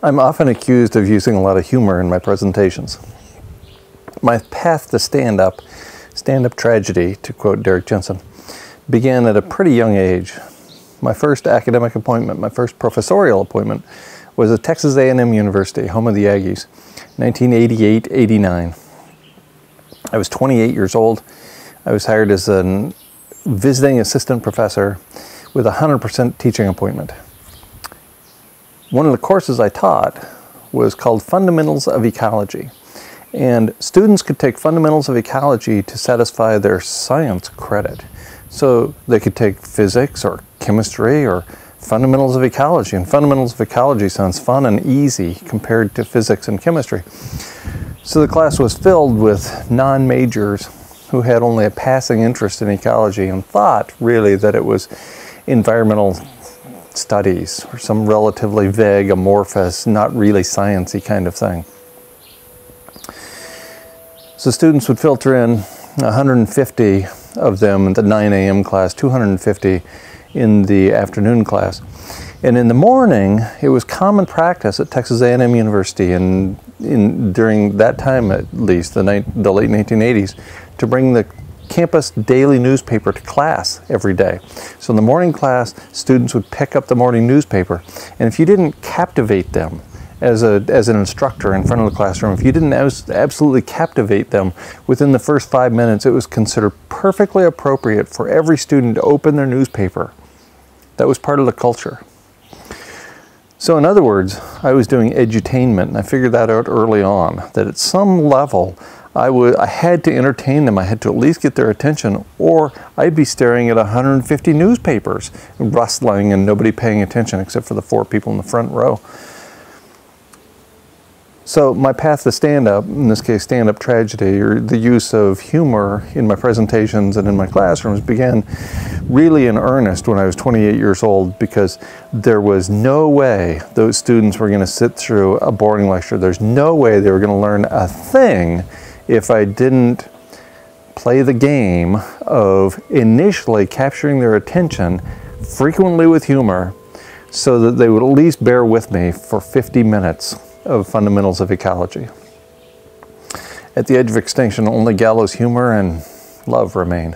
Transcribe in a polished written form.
I'm often accused of using a lot of humor in my presentations. My path to stand-up tragedy, to quote Derek Jensen, began at a pretty young age. My first academic appointment, my first professorial appointment, was at Texas A&M University, home of the Aggies, 1988-89. I was 28 years old. I was hired as a visiting assistant professor with a 100% teaching appointment. One of the courses I taught was called Fundamentals of Ecology. And students could take Fundamentals of Ecology to satisfy their science credit. So they could take physics or chemistry or Fundamentals of Ecology. And Fundamentals of Ecology sounds fun and easy compared to physics and chemistry. So the class was filled with non-majors who had only a passing interest in ecology and thought really that it was environmental studies or some relatively vague, amorphous, not really sciencey kind of thing. So students would filter in 150 of them in the 9 a.m. class, 250 in the afternoon class. And in the morning, it was common practice at Texas A&M University, and during that time at least, the late 1980s, to bring the campus daily newspaper to class every day. So in the morning class, students would pick up the morning newspaper, and if you didn't captivate them as an instructor in front of the classroom, if you didn't absolutely captivate them within the first 5 minutes, it was considered perfectly appropriate for every student to open their newspaper. That was part of the culture. So in other words, I was doing edutainment, and I figured that out early on, that at some level I had to entertain them. I had to at least get their attention, or I'd be staring at 150 newspapers, rustling and nobody paying attention except for the 4 people in the front row. So my path to stand-up, in this case stand-up tragedy, or the use of humor in my presentations and in my classrooms, began really in earnest when I was 28 years old, because there was no way those students were going to sit through a boring lecture. There's no way they were going to learn a thing if I didn't play the game of initially capturing their attention, frequently with humor, so that they would at least bear with me for 50 minutes of Fundamentals of Ecology. At the edge of extinction, only gallows humor and love remain.